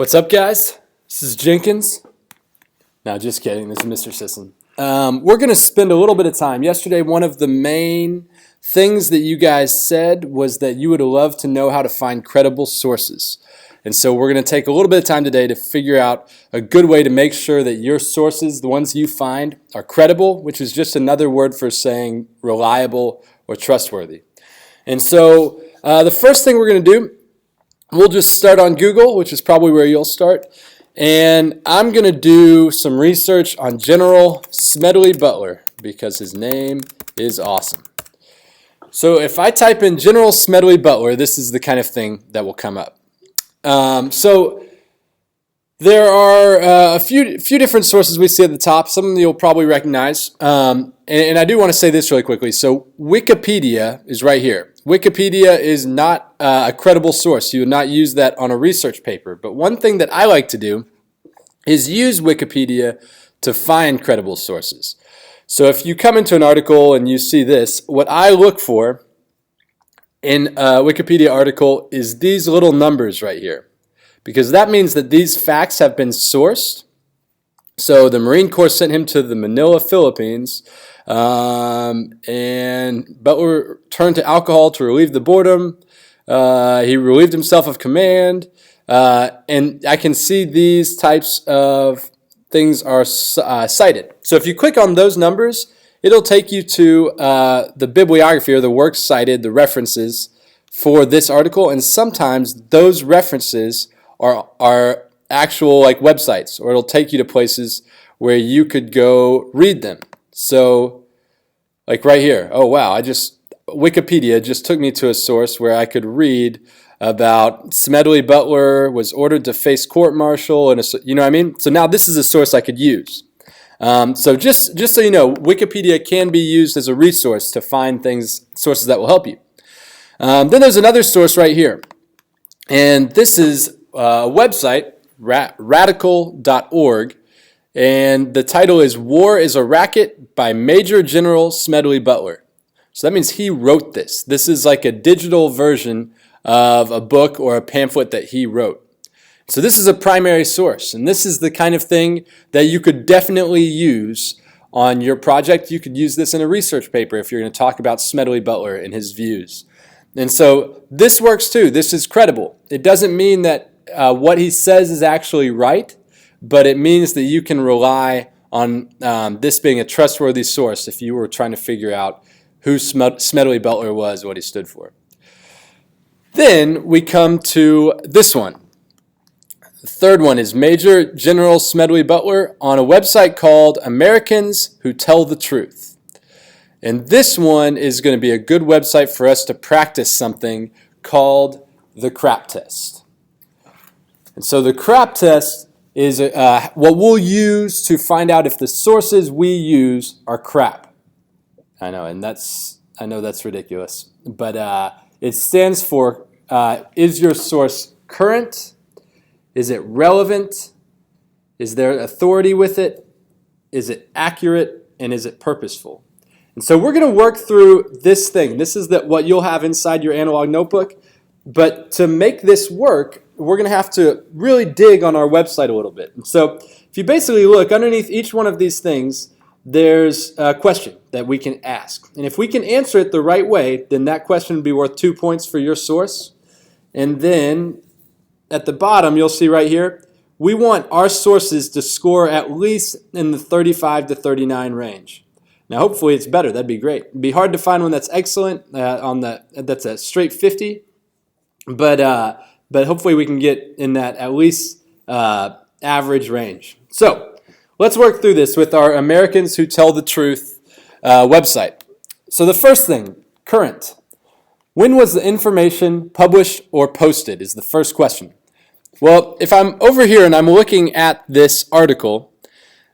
What's up, guys? This is Jenkins. No, just kidding. This is Mr. Sisson. We're going to spend a little bit of time. Yesterday, one of the main things that you guys said was that you would love to know how to find credible sources. And so we're going to take a little bit of time today to figure out a good way to make sure that your sources, the ones you find, are credible, which is just another word for saying reliable or trustworthy. And so the first thing we're going to do, we'll just start on Google, which is probably where you'll start. And I'm going to do some research on General Smedley Butler because his name is awesome. So if I type in General Smedley Butler, this is the kind of thing that will come up. So there are a few different sources we see at the top. Some of them you'll probably recognize. And I do want to say this really quickly. So Wikipedia is right here. Wikipedia is not a credible source. You would not use that on a research paper. But one thing that I like to do is use Wikipedia to find credible sources. So if you come into an article and you see this, what I look for in a Wikipedia article is these little numbers right here, because that means that these facts have been sourced. So the Marine Corps sent him to the Manila, Philippines, and Butler turned to alcohol to relieve the boredom. He relieved himself of command, and I can see these types of things are cited. So if you click on those numbers, it'll take you to the bibliography or the works cited, the references for this article, and sometimes those references are actual like websites, or it'll take you to places where you could go read them. So like right here, oh wow, Wikipedia just took me to a source where I could read about Smedley Butler was ordered to face court-martial, and you know what I mean? So now this is a source I could use. So just so you know, Wikipedia can be used as a resource to find sources that will help you. Then there's another source right here, and this is a website, radical.org, and the title is War is a Racket by Major General Smedley Butler. So that means he wrote this. This is like a digital version of a book or a pamphlet that he wrote. So this is a primary source, and this is the kind of thing that you could definitely use on your project. You could use this in a research paper if you're going to talk about Smedley Butler and his views. And so this works too. This is credible. It doesn't mean that what he says is actually right, but it means that you can rely on this being a trustworthy source if you were trying to figure out who Smedley Butler was, what he stood for. Then we come to this one. The third one is Major General Smedley Butler on a website called Americans Who Tell the Truth. And this one is going to be a good website for us to practice something called the CRAAP test. And so the CRAAP test is what we'll use to find out if the sources we use are crap. I know that's ridiculous, but it stands for is your source current? Is it relevant? Is there authority with it? Is it accurate? And is it purposeful? And so we're going to work through this thing. This is what you'll have inside your analog notebook. But to make this work, we're going to have to really dig on our website a little bit. And so if you basically look underneath each one of these things, there's a question that we can ask. And if we can answer it the right way, then that question would be worth 2 points for your source. And then at the bottom, you'll see right here, we want our sources to score at least in the 35 to 39 range. Now, hopefully it's better. That'd be great. It'd be hard to find one that's excellent that's a straight 50, but hopefully we can get in that at least average range. So let's work through this with our Americans Who Tell the Truth website. So the first thing, current. When was the information published or posted is the first question. Well, if I'm over here and I'm looking at this article,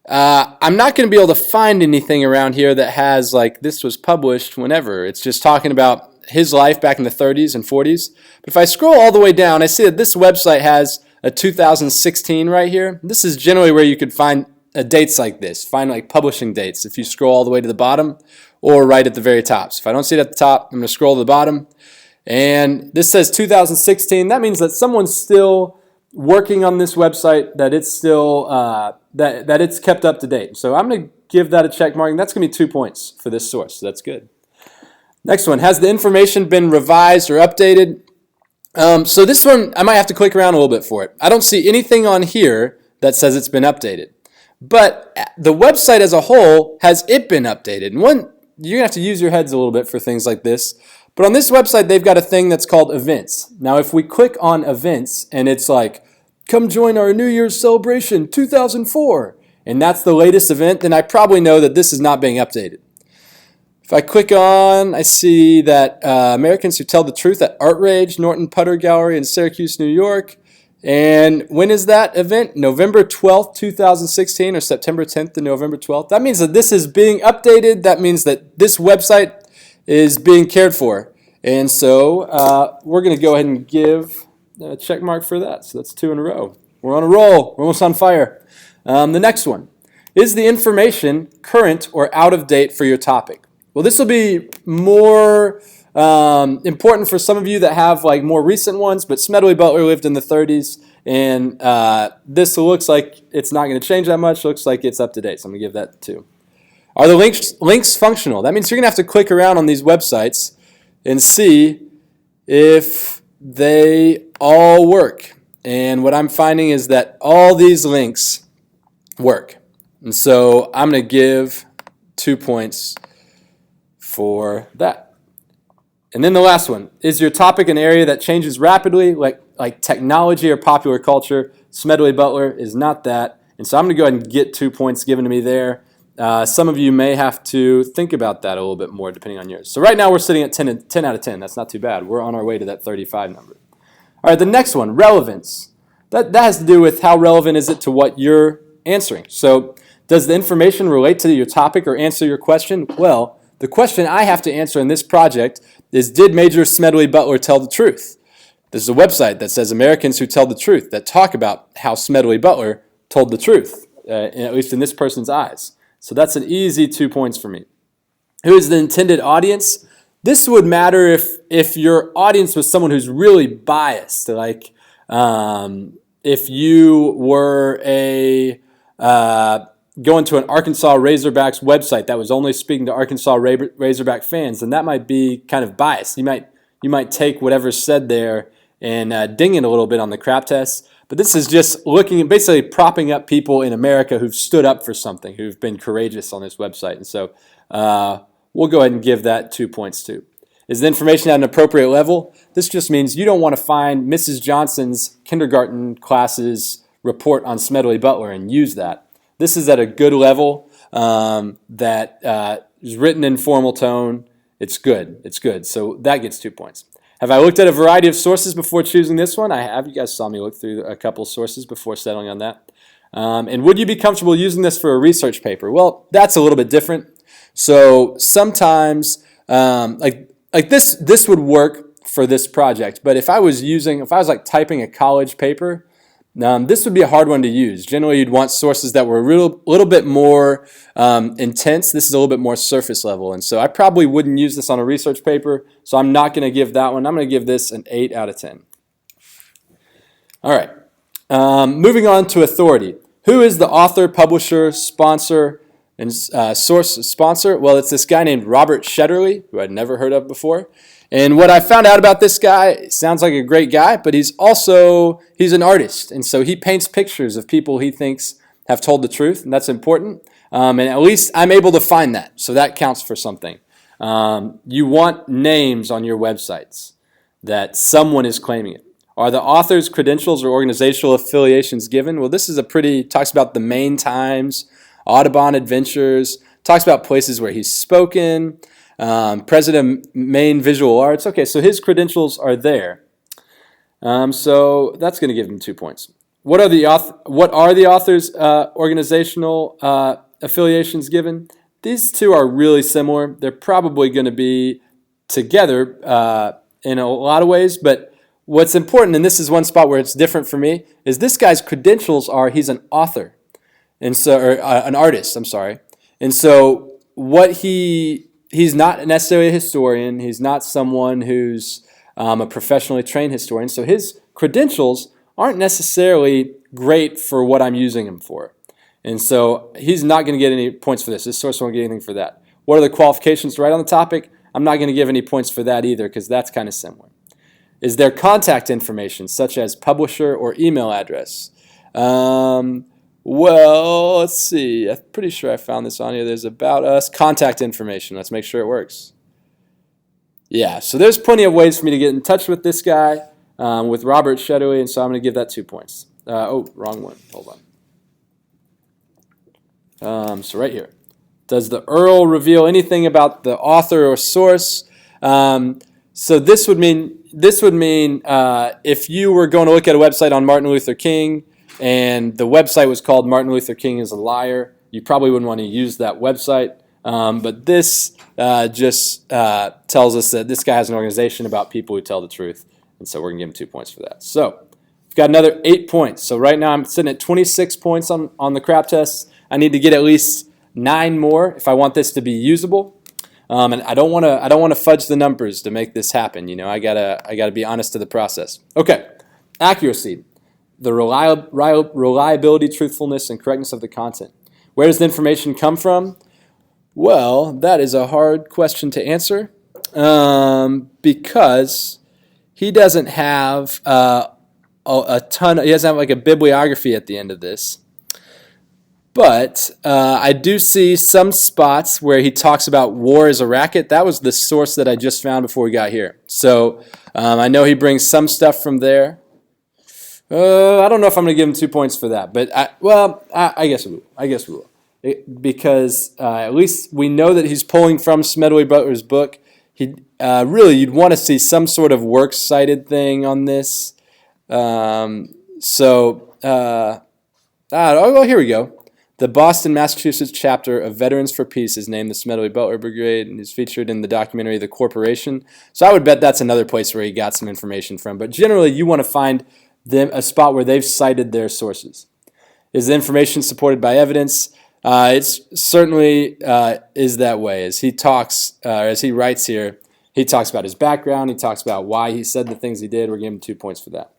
I'm not going to be able to find anything around here that has like this was published whenever. It's just talking about his life back in the 30s and 40s. But if I scroll all the way down, I see that this website has a 2016 right here. This is generally where you could find dates like this, find like publishing dates if you scroll all the way to the bottom or right at the very top. So if I don't see it at the top, I'm going to scroll to the bottom. And this says 2016. That means that someone's still working on this website, that it's still that it's kept up to date. So I'm going to give that a check mark, and that's going to be 2 points for this source. So that's good. Next one, has the information been revised or updated? So this one, I might have to click around a little bit for it. I don't see anything on here that says it's been updated. But the website as a whole, has it been updated? And one, you're going to have to use your heads a little bit for things like this. But on this website, they've got a thing that's called events. Now, if we click on events and it's like, come join our New Year's celebration 2004, and that's the latest event, then I probably know that this is not being updated. If I click on, I see that Americans Who Tell the Truth at Art Rage, Norton Putter Gallery in Syracuse, New York. And when is that event? November 12th, 2016, or September 10th to November 12th. That means that this is being updated. That means that this website is being cared for. And so we're going to go ahead and give a check mark for that. So that's 2 in a row. We're on a roll. We're almost on fire. The next one. Is the information current or out of date for your topic? Well, this will be more important for some of you that have like more recent ones, but Smedley Butler lived in the 30s, and this looks like it's not going to change that much. Looks like it's up to date, so I'm going to give that 2. Are the links functional? That means you're going to have to click around on these websites and see if they all work. And what I'm finding is that all these links work. And so I'm going to give 2 points for that. And then the last one, is your topic an area that changes rapidly, like technology or popular culture? Smedley Butler is not that. And so I'm going to go ahead and get 2 points given to me there. Some of you may have to think about that a little bit more depending on yours. So right now we're sitting at 10 out of 10. That's not too bad. We're on our way to that 35 number. All right, the next one, relevance. That has to do with how relevant is it to what you're answering. So does the information relate to your topic or answer your question? Well, the question I have to answer in this project is, did Major Smedley Butler tell the truth? This is a website that says Americans Who Tell the Truth, that talk about how Smedley Butler told the truth, at least in this person's eyes. So that's an easy 2 points for me. Who is the intended audience? This would matter if your audience was someone who's really biased, like if you were going to an Arkansas Razorbacks website that was only speaking to Arkansas Razorback fans, then that might be kind of biased. You might take whatever's said there and ding it a little bit on the CRAAP test. But this is just looking at basically propping up people in America who've stood up for something, who've been courageous on this website. And so we'll go ahead and give that 2 points too. Is the information at an appropriate level? This just means you don't want to find Mrs. Johnson's kindergarten class's report on Smedley Butler and use that. This is at a good level that is written in formal tone. It's good. It's good. So that gets 2 points. Have I looked at a variety of sources before choosing this one? I have. You guys saw me look through a couple sources before settling on that. And would you be comfortable using this for a research paper? Well, that's a little bit different. So sometimes, like this would work for this project. But if I was like typing a college paper, this would be a hard one to use. Generally, you'd want sources that were a little bit more intense. This is a little bit more surface level. And so I probably wouldn't use this on a research paper, so I'm not going to give that one. I'm going to give this an 8 out of 10. All right. Moving on to authority. Who is the author, publisher, sponsor, and source sponsor? Well, it's this guy named Robert Shetterly, who I'd never heard of before. And what I found out about this guy, sounds like a great guy, but he's an artist. And so he paints pictures of people he thinks have told the truth, and that's important. And at least I'm able to find that, so that counts for something. You want names on your websites that someone is claiming it. Are the author's credentials or organizational affiliations given? Well, this is talks about the Main Times, Audubon Adventures, talks about places where he's spoken, president of Maine Visual Arts. Okay, so his credentials are there. So that's going to give him 2 points. What are the author's organizational affiliations given? These two are really similar. They're probably going to be together in a lot of ways, but what's important, and this is one spot where it's different for me, is this guy's credentials are he's an author, and so an artist. I'm sorry, and so he's not necessarily a historian. He's not someone who's a professionally trained historian. So his credentials aren't necessarily great for what I'm using them for. And so he's not going to get any points for this. This source won't get anything for that. What are the qualifications to write on the topic? I'm not going to give any points for that either because that's kind of similar. Is there contact information such as publisher or email address? Well, let's see. I'm pretty sure I found this on here. There's about us. Contact information. Let's make sure it works. Yeah, so there's plenty of ways for me to get in touch with this guy, with Robert Shedderly, and so I'm going to give that 2 points. Oh, wrong one. Hold on. So right here. Does the URL reveal anything about the author or source? So this would mean if you were going to look at a website on Martin Luther King and the website was called Martin Luther King is a Liar, you probably wouldn't want to use that website. But this just tells us that this guy has an organization about people who tell the truth. And so we're going to give him 2 points for that. So we've got another 8 points. So right now I'm sitting at 26 points on the CRAAP test. I need to get at least 9 more if I want this to be usable. And I don't want to fudge the numbers to make this happen. You know, I gotta be honest to the process. Okay, accuracy, the reliability, truthfulness, and correctness of the content. Where does the information come from? Well, that is a hard question to answer because he doesn't have a ton. He doesn't have like a bibliography at the end of this. But I do see some spots where he talks about war as a racket. That was the source that I just found before we got here. So I know he brings some stuff from there. I don't know if I'm going to give him 2 points for that, but I guess we will. Because at least we know that he's pulling from Smedley Butler's book. You'd want to see some sort of works cited thing on this. Here we go. The Boston, Massachusetts chapter of Veterans for Peace is named the Smedley Butler Brigade and is featured in the documentary The Corporation. So I would bet that's another place where he got some information from. But generally, you want to find a spot where they've cited their sources. Is the information supported by evidence? It's certainly is that way. As he talks, as he writes here, he talks about his background. He talks about why he said the things he did. We're giving him 2 points for that.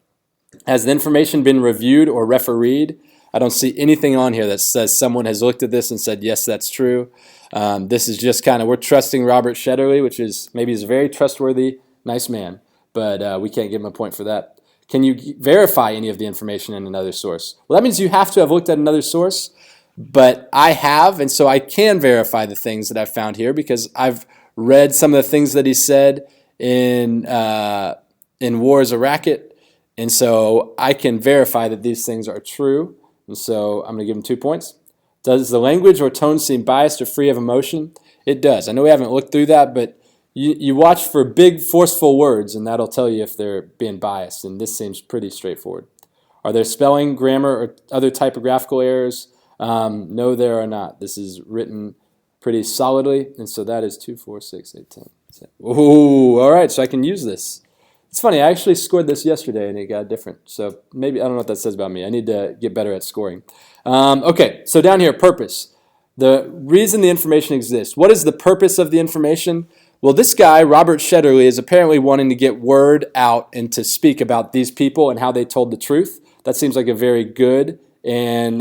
Has the information been reviewed or refereed? I don't see anything on here that says someone has looked at this and said, yes, that's true. This is just we're trusting Robert Shedderly, which is maybe he's a very trustworthy, nice man, but we can't give him a point for that. Can you verify any of the information in another source? Well, that means you have to have looked at another source, but I have, and so I can verify the things that I've found here because I've read some of the things that he said in War is a Racket, and so I can verify that these things are true. And so I'm going to give him 2 points. Does the language or tone seem biased or free of emotion? It does. I know we haven't looked through that, but you watch for big, forceful words, and that'll tell you if they're being biased, and this seems pretty straightforward. Are there spelling, grammar, or other typographical errors? No, there are not. This is written pretty solidly, and so that is 2, 4, 6, 8, 10. Ooh, all right, so I can use this. It's funny, I actually scored this yesterday and it got different. So maybe, I don't know what that says about me. I need to get better at scoring. Okay, so down here, purpose. The reason the information exists. What is the purpose of the information? Well, this guy, Robert Shedderly, is apparently wanting to get word out and to speak about these people and how they told the truth. That seems like a very good and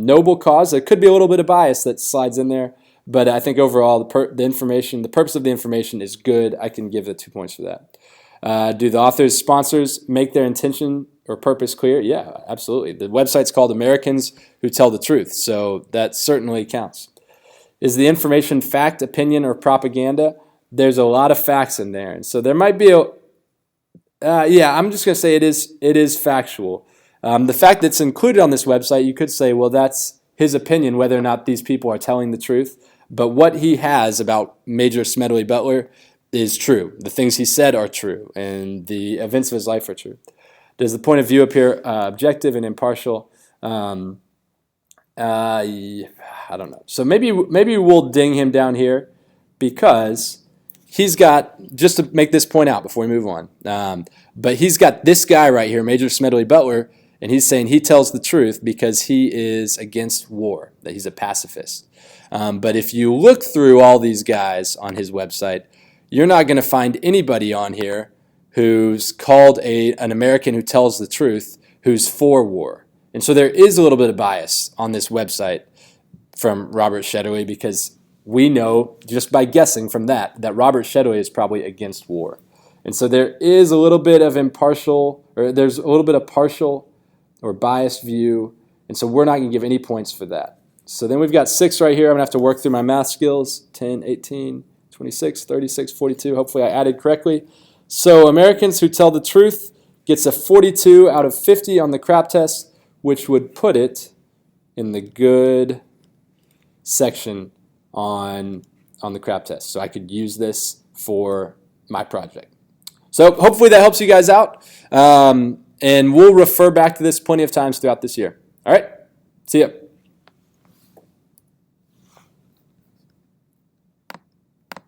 noble cause. There could be a little bit of bias that slides in there, but I think overall the purpose of the information is good. I can give it 2 points for that. Do the author's sponsors make their intention or purpose clear? Yeah, absolutely. The website's called Americans Who Tell the Truth, so that certainly counts. Is the information fact, opinion, or propaganda? There's a lot of facts in there, and so there might be I'm just going to say it is factual. The fact that's included on this website, you could say, well, that's his opinion whether or not these people are telling the truth, but what he has about Major Smedley Butler is true. The things he said are true, and the events of his life are true. Does the point of view appear objective and impartial? I don't know. So maybe we'll ding him down here because he's got, just to make this point out before we move on, but he's got this guy right here, Major Smedley Butler, and he's saying he tells the truth because he is against war, that he's a pacifist. But if you look through all these guys on his website, you're not going to find anybody on here who's called an American who tells the truth who's for war. And so there is a little bit of bias on this website from Robert Shedeway, because we know just by guessing from that Robert Shedeway is probably against war. And so there is a little bit of there's a little bit of partial or biased view, and so we're not going to give any points for that. So then we've got 6 right here. I'm going to have to work through my math skills. 10, 18, 26, 36, 42. Hopefully I added correctly. So Americans Who Tell the Truth gets a 42 out of 50 on the CRAAP test, which would put it in the good section on the CRAAP test. So I could use this for my project. So hopefully that helps you guys out. And we'll refer back to this plenty of times throughout this year. All right, see ya.